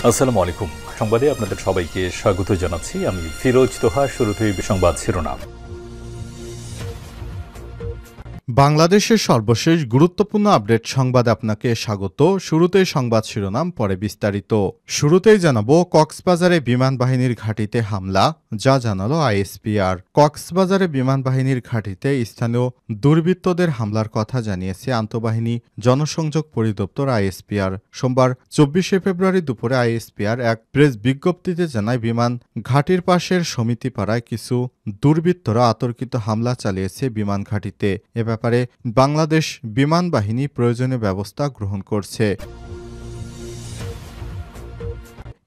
আসসালামু আলাইকুম। সংবাদে আপনাদের সবাইকে স্বাগত জানাচ্ছি। আমি ফিরোজ তোহা। শুরুতেই সংবাদ শিরোনাম। বাংলাদেশের সর্বশেষ গুরুত্বপূর্ণ আপডেট সংবাদে আপনাকে স্বাগত। শুরুতেই সংবাদ শিরোনাম, পরে বিস্তারিত। শুরুতেই জানাবো কক্সবাজারে বিমান বাহিনীর ঘাঁটিতে হামলা, যা জানালো আইএসপিআর। কক্সবাজারে বিমান বাহিনীর ঘাঁটিতে স্থানীয় দুর্বৃত্তদের হামলার কথা জানিয়েছে আন্তঃবাহিনী জনসংযোগ পরিদপ্তর আইএসপিআর। সোমবার ২৪শে ফেব্রুয়ারি দুপুরে আইএসপিআর এক প্রেস বিজ্ঞপ্তিতে জানায়, বিমান ঘাঁটির পাশের সমিতিপাড়ায় কিছু দুর্বৃত্তরা অতর্কিত হামলা চালিয়েছে বিমান ঘাঁটিতে। এ ব্যাপারে বাংলাদেশ বিমান বাহিনী প্রয়োজনীয় ব্যবস্থা গ্রহণ করছে।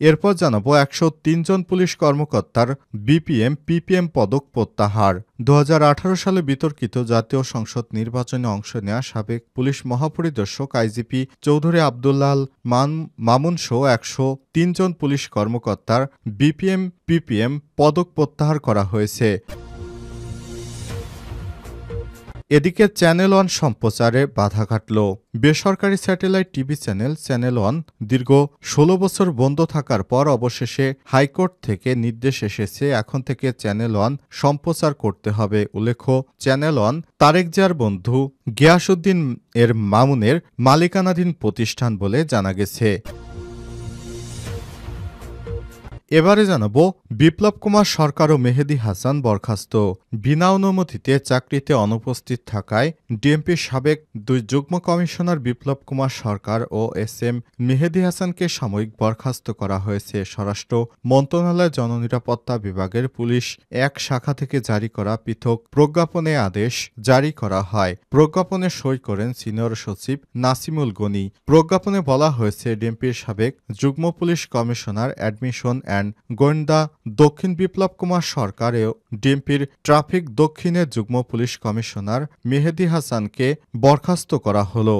এরপর জানাবো ১০৩ জন পুলিশ কর্মকর্তার বিপিএম পিপিএম পদক প্রত্যাহার। ২০১৮ সালে বিতর্কিত জাতীয় সংসদ নির্বাচনে অংশ নেওয়া সাবেক পুলিশ মহাপরিদর্শক আইজিপি চৌধুরী আবদুল্লাহ মামুন সহ ১০৩ জন পুলিশ কর্মকর্তার বিপিএম পিপিএম পদক প্রত্যাহার করা হয়েছে। এদিকে চ্যানেল ওয়ান সম্প্রচারে বাধা ঘটল। বেসরকারি স্যাটেলাইট টিভি চ্যানেল ওয়ান দীর্ঘ ১৬ বছর বন্ধ থাকার পর অবশেষে হাইকোর্ট থেকে নির্দেশ এসেছে, এখন থেকে চ্যানেল ওয়ান সম্প্রচার করতে হবে। উল্লেখ্য, চ্যানেল ওয়ান তারেক জিয়ার বন্ধু গিয়াসউদ্দিন এর মামুনের মালিকানাধীন প্রতিষ্ঠান বলে জানা গেছে। এবারে জানাবো বিপ্লব কুমার সরকার ও মেহেদী হাসান বরখাস্ত। বিনা অনুমতিতে চাকরিতে অনুপস্থিত থাকায় ডিএমপির সাবেক দুই যুগ্ম কমিশনার বিপ্লব কুমার সরকার ও এসএম মেহেদী হাসানকে সাময়িক বরখাস্ত করা হয়েছে। স্বরাষ্ট্র মন্ত্রণালয় জননিরাপত্তা বিভাগের পুলিশ এক শাখা থেকে জারি করা পৃথক প্রজ্ঞাপনে আদেশ জারি করা হয়। প্রজ্ঞাপনে সই করেন সিনিয়র সচিব নাসিমুল গনি। প্রজ্ঞাপনে বলা হয়েছে, ডিএমপির সাবেক যুগ্ম পুলিশ কমিশনার অ্যাডমিশন অ্যান্ড গোয়েন্দা দক্ষিণ বিপ্লব কুমার সরকার ও ডিএমপির ট্রাফিক দক্ষিণের যুগ্ম পুলিশ কমিশনার মেহেদী হাসানকে বরখাস্ত করা হলো।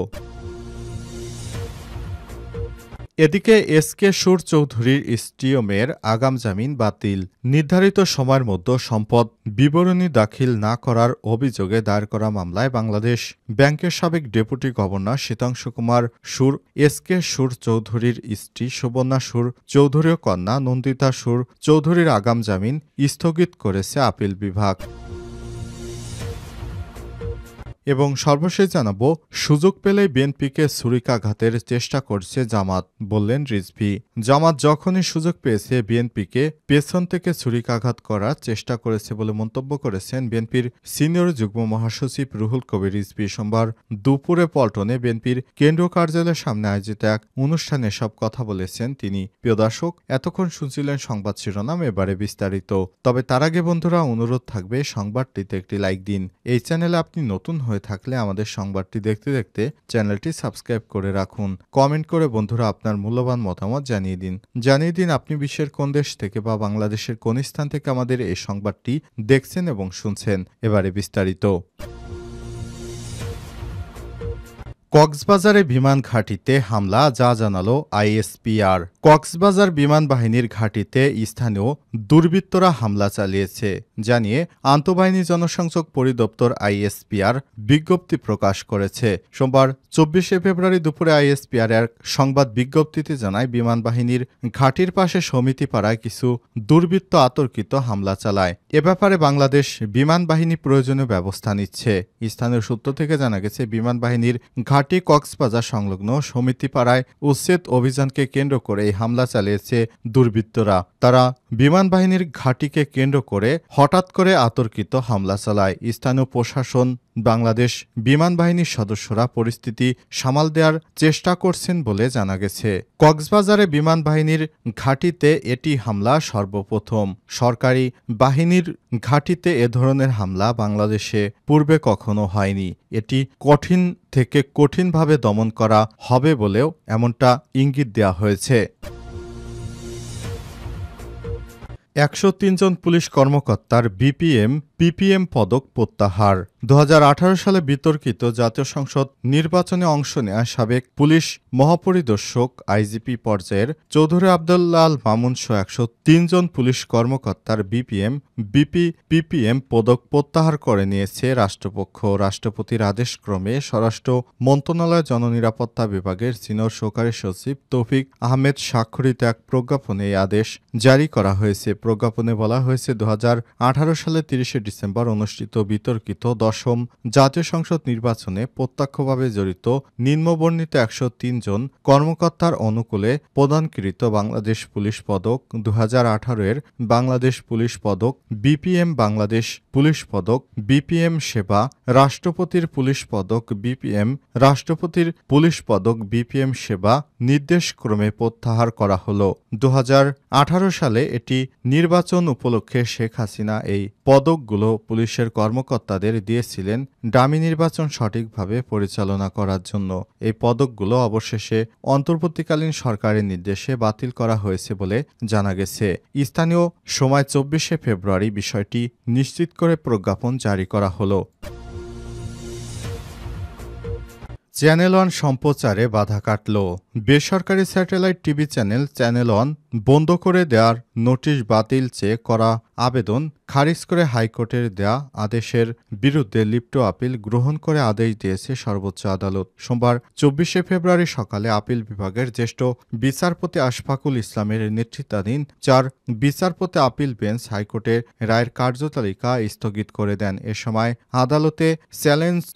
এদিকে এসকে সুর চৌধুরীর স্ত্রী ও মেয়ের আগাম জামিন বাতিল। নির্ধারিত সময়ের মধ্যে সম্পদ বিবরণী দাখিল না করার অভিযোগে দায়ের করা মামলায় বাংলাদেশ ব্যাংকের সাবেক ডেপুটি গভর্নর শীতাংশু কুমার সুর, এসকে সুর চৌধুরীর স্ত্রী সুবর্ণা সুর চৌধুরী ও কন্যা নন্দিতা সুর চৌধুরীর আগাম জামিন স্থগিত করেছে আপিল বিভাগ। এবং সর্বশেষ জানাবো, সুযোগ পেলেই বিএনপিকে ছুরিকাঘাতের চেষ্টা করছে জামাত, বললেন রিজভী। জামাত যখনই সুযোগ পেয়েছে বিএনপিকে পেছন থেকে ছুরিকাঘাত করার চেষ্টা করেছে বলে মন্তব্য করেছেন বিএনপির সিনিয়র যুগ্ম মহাসচিব রুহুল কবির রিজভী। সোমবার দুপুরে পল্টনে বিএনপির কেন্দ্রীয় কার্যালয়ের সামনে আয়োজিত এক অনুষ্ঠানে সব কথা বলেছেন তিনি। প্রিয় দর্শক, এতক্ষণ শুনছিলেন সংবাদ শিরোনাম, এবারে বিস্তারিত। তবে তার আগে বন্ধুরা, অনুরোধ থাকবে সংবাদটিতে একটি লাইক দিন। এই চ্যানেলে আপনি নতুন হয়ে থাকলে আমাদের সংবাদটি দেখতে দেখতে চ্যানেলটি সাবস্ক্রাইব করে রাখুন। কমেন্ট করে বন্ধুরা আপনার মূল্যবান মতামত জানিয়ে দিন আপনি বিশ্বের কোন দেশ থেকে বা বাংলাদেশের কোন স্থান থেকে আমাদের এই সংবাদটি দেখছেন এবং শুনছেন। এবারে বিস্তারিত। কক্সবাজারে বিমান ঘাঁটিতে হামলা, যা জানালো আইএসপিআর। কক্সবাজার বিমান বাহিনীর ঘাঁটিতে স্থানীয় দুর্বৃত্তরা হামলা চালিয়েছে জানিয়ে আন্তঃবাহিনী জনসংযোগ পরিদপ্তর আইএসপিআর বিজ্ঞপ্তি প্রকাশ করেছে। সোমবার ২৪শে ফেব্রুয়ারি দুপুরে আইএসপিআর এক সংবাদ বিজ্ঞপ্তিতে জানায়, বিমান বাহিনীর ঘাঁটির পাশে সমিতিপাড়ায় কিছু দুর্বৃত্ত অতর্কিত হামলা চালায়। এ ব্যাপারে বাংলাদেশ বিমান বাহিনী প্রয়োজনীয় ব্যবস্থা নিচ্ছে। স্থানীয় সূত্র থেকে জানা গেছে, বিমান বাহিনীর ঘাঁটি কক্সবাজার সংলগ্ন সমিতিপাড়ায় উচ্ছেদ অভিযানকে কেন্দ্র করে এই হামলা চালিয়েছে দুর্বৃত্তরা। তারা বিমান বাহিনীর ঘাঁটিকে কেন্দ্র করে হঠাৎ করে অতর্কিত হামলা চালায়। স্থানীয় প্রশাসন, বাংলাদেশ বিমান বাহিনীর সদস্যরা পরিস্থিতি সামাল দেওয়ার চেষ্টা করছেন বলে জানা গেছে। কক্সবাজারে বিমান বাহিনীর ঘাঁটিতে এটি হামলা সর্বপ্রথম। সরকারি বাহিনীর ঘাঁটিতে এ ধরনের হামলা বাংলাদেশে পূর্বে কখনো হয়নি। এটি কঠিন থেকে কঠিনভাবে দমন করা হবে বলেও এমনটা ইঙ্গিত দেওয়া হয়েছে। ১০৩ জন পুলিশ কর্মকর্তার বিপিএম পিপিএম পদক প্রত্যাহার 2018 সালে বিতর্কিত জাতীয় সংসদ নির্বাচনে অংশ নেয়া সাবেক পুলিশ মহাপরিদর্শক আইজিপি পর্যায়ের চৌধুরী আবদুল্লাহ আল মামুন সহ 103 জন পুলিশ কর্মকর্তার পিপিএম পদক প্রত্যাহার করে নিয়েছে রাষ্ট্রপক্ষ। রাষ্ট্রপতির আদেশক্রমে স্বরাষ্ট্র মন্ত্রণালয় জননিরাপত্তা বিভাগের সিনিয়র সহকারী সচিব তৌফিক আহমেদ স্বাক্ষরিত এক প্রজ্ঞাপনে এই আদেশ জারি করা হয়েছে। প্রজ্ঞাপনে বলা হয়েছে 2018 সালের 30 ডিসেম্বর অনুষ্ঠিত বিতর্কিত দশম জাতীয় সংসদ নির্বাচনে প্রত্যক্ষভাবে জড়িত নিম্নবর্ণিত 103 জন কর্মকর্তার অনুকূলে প্রদানকৃত বাংলাদেশ পুলিশ পদক 2018 এর বাংলাদেশ পুলিশ পদক বিপিএম বাংলাদেশ পুলিশ পদক বিপিএম সেবা রাষ্ট্রপতির পুলিশ পদক বিপিএম রাষ্ট্রপতির পুলিশ পদক বিপিএম সেবা নির্দেশক্রমে প্রত্যাহার করা হলো। 2018 সালে এটি নির্বাচন উপলক্ষে শেখ হাসিনা এই পদকগুলো পুলিশের কর্মকর্তাদের দিয়েছিলেন ডামি নির্বাচন সঠিকভাবে পরিচালনা করার জন্য। এই পদকগুলো অবশেষে অন্তর্বর্তীকালীন সরকারের নির্দেশে বাতিল করা হয়েছে বলে জানা গেছে। স্থানীয় সময় 24 ফেব্রুয়ারি বিষয়টি নিশ্চিত করে প্রজ্ঞাপন জারি করা হলো। চ্যানেল ওয়ান সম্প্রচারে বাধা কাটল। বেসরকারি স্যাটেলাইট টিভি চ্যানেল ওয়ান বন্ধ করে দেওয়ার নোটিশ বাতিল চেয়ে করা আবেদন খারিজ করে হাইকোর্টের দেয়া আদেশের বিরুদ্ধে লিপ্ট আপিল গ্রহণ করে আদেশ দিয়েছে সর্বোচ্চ আদালত। সোমবার 24 ফেব্রুয়ারি সকালে আপিল বিভাগের জ্যেষ্ঠ বিচারপতি আশফাকুল ইসলামের নেতৃত্বাধীন 4 বিচারপতি আপিল বেঞ্চ হাইকোর্টের রায়ের কার্যতালিকা স্থগিত করে দেন। এ সময় আদালতে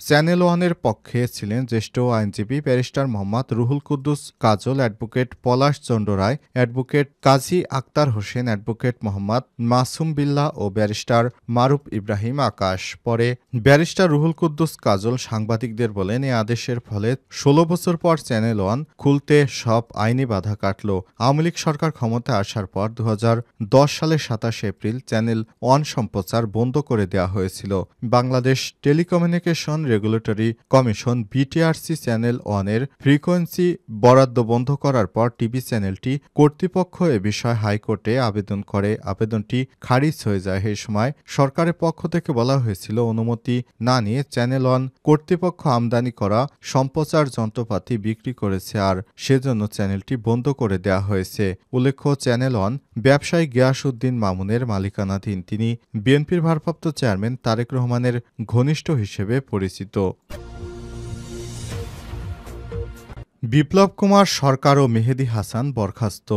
চ্যানেল ওয়ানের পক্ষে ছিলেন জ্যেষ্ঠ আইনজীবী ব্যারিস্টার মোহাম্মদ রুহুল কুদ্দুস কাজল, অ্যাডভোকেট পলাশ চন্দ্র রায়, অ্যাডভোকেট কাজী আক্তার হোসেন, অ্যাডভোকেট মোহাম্মদ মাসুম বিল্লাহ ও ব্যারিস্টার মারুফ ইব্রাহিম আকাশ। পরে ব্যারিস্টার রুহুল কুদ্দুস কাজল সাংবাদিকদের বলেন, এই আদেশের ফলে 16 বছর পর চ্যানেল ওয়ান খুলতে সব আইনি বাধা কাটল। আওয়ামী লীগ সরকার ক্ষমতায় আসার পর 2010 সালের 27 এপ্রিল চ্যানেল ওয়ান সম্প্রচার বন্ধ করে দেওয়া হয়েছিল। Bangladesh telecommunication regulatory commission BTRC channel ওয়ানের ফ্রিকোয়েন্সি বরাদ্দ বন্ধ করার পর টিভি চ্যানেলটি কর্তৃপক্ষ এ বিষয়ে হাইকোর্টে আবেদন করে। আবেদনটি খারিজ হয়ে যায়। এই সময় সরকারের পক্ষ থেকে বলা হয়েছিল, অনুমতি না নিয়ে চ্যানেল ওয়ান কর্তৃপক্ষ আমদানি করা সম্প্রচার যন্ত্রপাতি বিক্রি করেছে, আর সেজন্য চ্যানেলটি বন্ধ করে দেওয়া হয়েছে। উল্লেখ্য, চ্যানেল ওয়ান ব্যবসায়ী গিয়াসউদ্দিন মামুনের মালিকানাধীন। তিনি বিএনপির ভারপ্রাপ্ত চেয়ারম্যান তারেক রহমানের ঘনিষ্ঠ হিসেবে পরিচিত। বিপ্লব কুমার সরকার ও মেহেদী হাসান বরখাস্ত।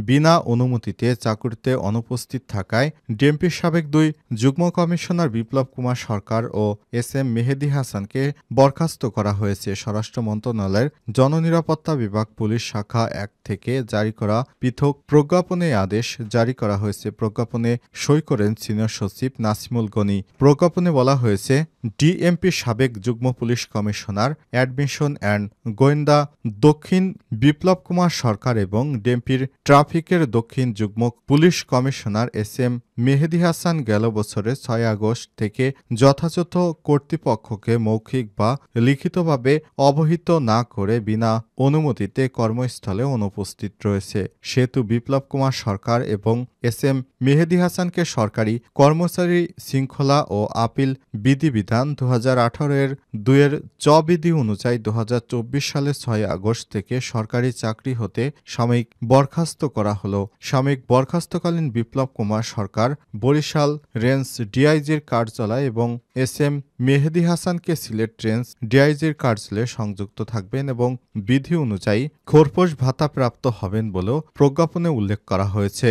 বিনা অনুমতিতে চাকুরিতে অনুপস্থিত থাকায় ডিএমপির সাবেক 2 যুগ্ম কমিশনার বিপ্লব কুমার সরকার ও এস.এম. মেহেদী হাসানকে বরখাস্ত করা হয়েছে। স্বরাষ্ট্র মন্ত্রণালয়ের জননিরাপত্তা বিভাগ পুলিশ শাখা 1 থেকে জারি করা পৃথক প্রজ্ঞাপনে আদেশ জারি করা হয়েছে। প্রজ্ঞাপনে সই করেন সিনিয়র সচিব নাসিমুল গনি। প্রজ্ঞাপনে বলা হয়েছে, ডিএমপির সাবেক যুগ্ম পুলিশ কমিশনার অ্যাডমিশন অ্যান্ড গোয়েন্দা দক্ষিণ বিপ্লব কুমার সরকার এবং ডিএমপির ট্রাফিকের দক্ষিণ যুগ্ম পুলিশ কমিশনার এস.এম. মেহেদী হাসান গেল বছরের 6 আগস্ট থেকে যথাযথ কর্তৃপক্ষকে মৌখিক বা লিখিতভাবে অবহিত না করে বিনা অনুমতিতে কর্মস্থলে অনুপস্থিত রয়েছে। সেহেতু বিপ্লব কুমার সরকার এবং এস.এম. মেহেদী হাসানকে সরকারি কর্মচারী শৃঙ্খলা ও আপিল বিধিবিধান 2018-এর 2-এর বিধি অনুযায়ী 2024 সালের 6 আগস্ট থেকে সরকারি চাকরি হতে সাময়িক বরখাস্ত করা হলো। সাময়িক বরখাস্তকালীন বিপ্লব কুমার সরকার বরিশাল রেঞ্জ ডিআইজির কার্যালয় এবং এস.এম. মেহেদী হাসানকে সিলেট রেঞ্জ ডিআইজির কার্যালয়ে সংযুক্ত থাকবেন এবং বিধি অনুযায়ী খোরপোশ ভাতা প্রাপ্ত হবেন বলেও প্রজ্ঞাপনে উল্লেখ করা হয়েছে।